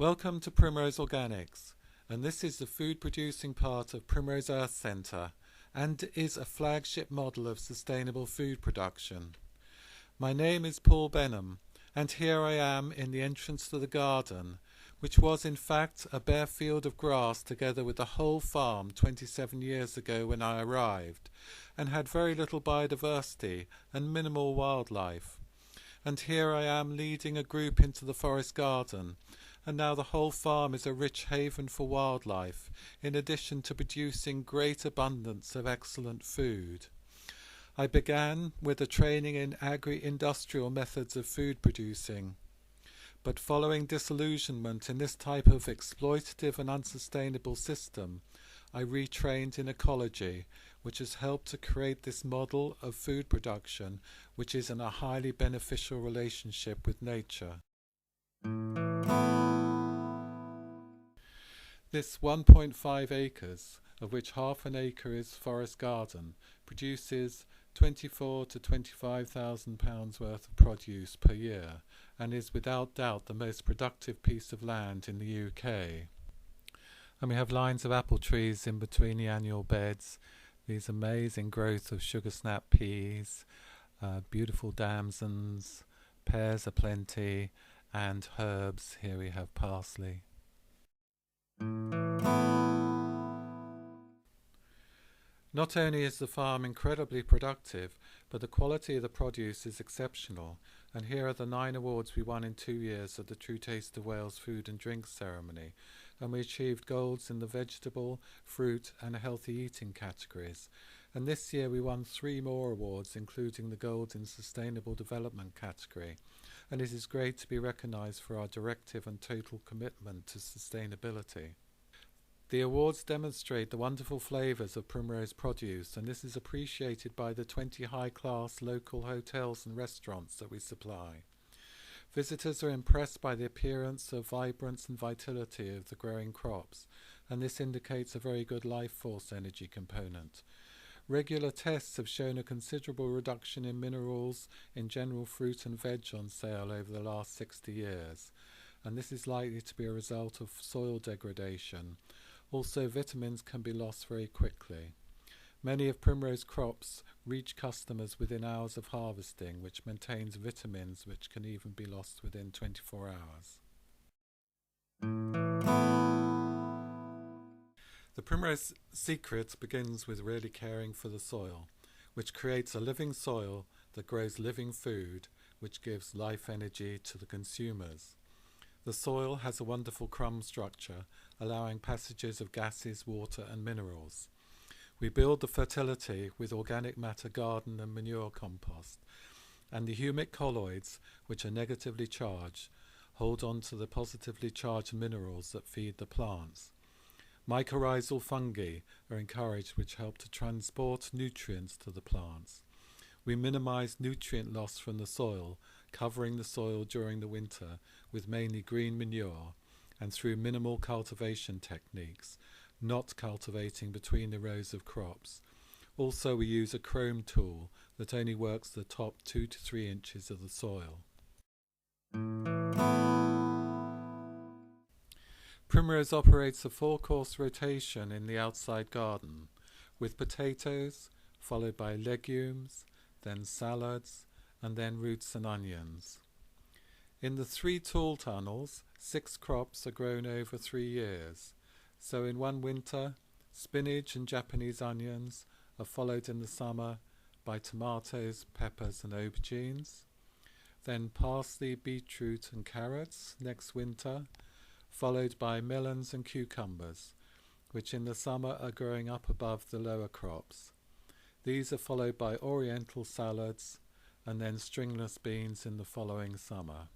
Welcome to Primrose Organics, and this is the food producing part of Primrose Earth Centre and is a flagship model of sustainable food production. My name is Paul Benham, and here I am in the entrance to the garden, which was in fact a bare field of grass together with the whole farm 27 years ago when I arrived, and had very little biodiversity and minimal wildlife. And here I am leading a group into the forest garden, and now the whole farm is a rich haven for wildlife, in addition to producing great abundance of excellent food. I began with a training in agri-industrial methods of food producing, but following disillusionment in this type of exploitative and unsustainable system, I retrained in ecology, which has helped to create this model of food production, which is in a highly beneficial relationship with nature. This 1.5 acres, of which half an acre is forest garden, produces 24 to 25,000 pounds worth of produce per year, and is without doubt the most productive piece of land in the UK. And we have lines of apple trees in between the annual beds, these amazing growth of sugar snap peas, beautiful damsons, pears aplenty, and herbs. Here we have parsley. Not only is the farm incredibly productive, but the quality of the produce is exceptional, and here are the 9 awards we won in 2 years at the True Taste of Wales Food and Drink ceremony, and we achieved golds in the vegetable, fruit and healthy eating categories, and this year we won 3 more awards, including the gold in sustainable development category, and it is great to be recognised for our directive and total commitment to sustainability. The awards demonstrate the wonderful flavours of Primrose produce, and this is appreciated by the 20 high-class local hotels and restaurants that we supply. Visitors are impressed by the appearance of vibrance and vitality of the growing crops, and this indicates a very good life force energy component. Regular tests have shown a considerable reduction in minerals in general fruit and veg on sale over the last 60 years, and this is likely to be a result of soil degradation. Also, vitamins can be lost very quickly. Many of Primrose crops reach customers within hours of harvesting, which maintains vitamins which can even be lost within 24 hours. The Primrose secret begins with really caring for the soil, which creates a living soil that grows living food, which gives life energy to the consumers. The soil has a wonderful crumb structure, allowing passages of gases, water and minerals. We build the fertility with organic matter garden and manure compost, and the humic colloids, which are negatively charged, hold on to the positively charged minerals that feed the plants. Mycorrhizal fungi are encouraged, which help to transport nutrients to the plants. We minimize nutrient loss from the soil, covering the soil during the winter with mainly green manure and through minimal cultivation techniques, not cultivating between the rows of crops. Also, we use a chrome tool that only works the top 2 to 3 inches of the soil. Primrose operates a 4-course rotation in the outside garden, with potatoes, followed by legumes, then salads, and then roots and onions. In the 3 tall tunnels, 6 crops are grown over 3 years. So in one winter, spinach and Japanese onions are followed in the summer by tomatoes, peppers and aubergines. Then parsley, beetroot and carrots next winter, followed by melons and cucumbers, which in the summer are growing up above the lower crops. These are followed by oriental salads and then stringless beans in the following summer.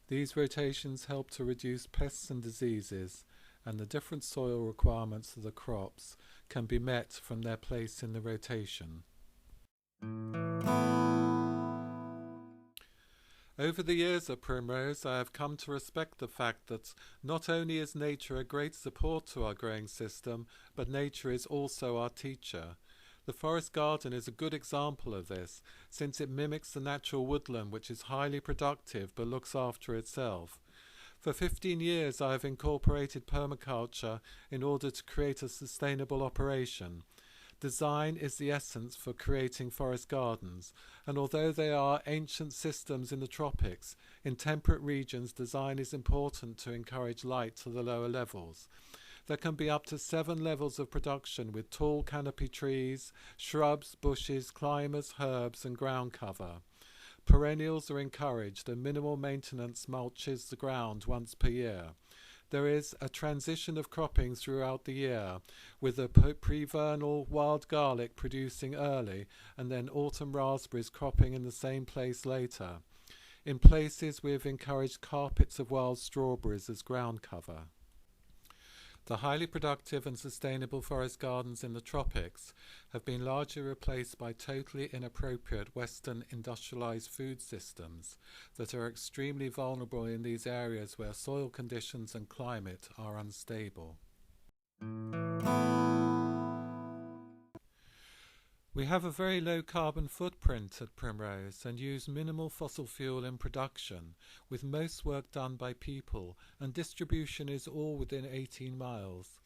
These rotations help to reduce pests and diseases, and the different soil requirements of the crops can be met from their place in the rotation. Over the years at Primrose, I have come to respect the fact that not only is nature a great support to our growing system, but nature is also our teacher. The forest garden is a good example of this, since it mimics the natural woodland, which is highly productive but looks after itself. For 15 years I have incorporated permaculture in order to create a sustainable operation. Design is the essence for creating forest gardens, and although they are ancient systems in the tropics, in temperate regions design is important to encourage light to the lower levels. There can be up to 7 levels of production with tall canopy trees, shrubs, bushes, climbers, herbs and ground cover. Perennials are encouraged and minimal maintenance mulches the ground once per year. There is a transition of cropping throughout the year, with the pre-vernal wild garlic producing early and then autumn raspberries cropping in the same place later. In places we have encouraged carpets of wild strawberries as ground cover. The highly productive and sustainable forest gardens in the tropics have been largely replaced by totally inappropriate Western industrialized food systems that are extremely vulnerable in these areas where soil conditions and climate are unstable. We have a very low carbon footprint at Primrose and use minimal fossil fuel in production, with most work done by people, and distribution is all within 18 miles.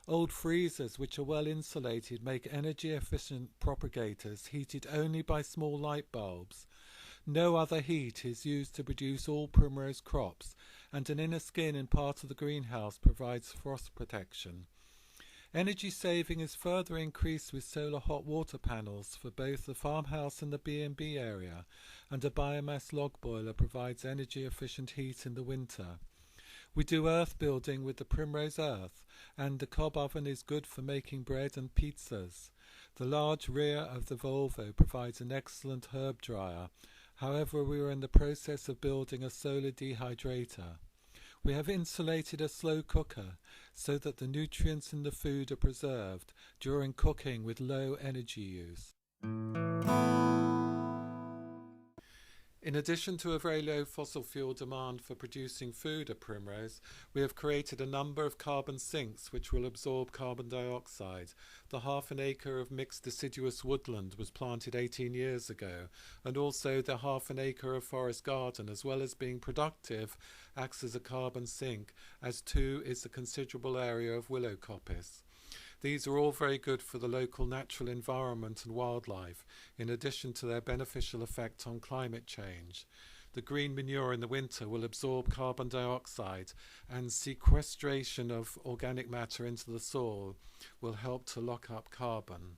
Old freezers, which are well insulated, make energy efficient propagators heated only by small light bulbs. No other heat is used to produce all primrose crops, and an inner skin in part of the greenhouse provides frost protection. Energy saving is further increased with solar hot water panels for both the farmhouse and the B&B area, and a biomass log boiler provides energy efficient heat in the winter. We do earth building with the Primrose earth, and the cob oven is good for making bread and pizzas. The large rear of the Volvo provides an excellent herb dryer. However, we are in the process of building a solar dehydrator. We have insulated a slow cooker so that the nutrients in the food are preserved during cooking with low energy use. In addition to a very low fossil fuel demand for producing food at Primrose, we have created a number of carbon sinks which will absorb carbon dioxide. The half an acre of mixed deciduous woodland was planted 18 years ago, and also the half an acre of forest garden, as well as being productive, acts as a carbon sink, as too is the considerable area of willow coppice. These are all very good for the local natural environment and wildlife, in addition to their beneficial effect on climate change. The green manure in the winter will absorb carbon dioxide, and sequestration of organic matter into the soil will help to lock up carbon.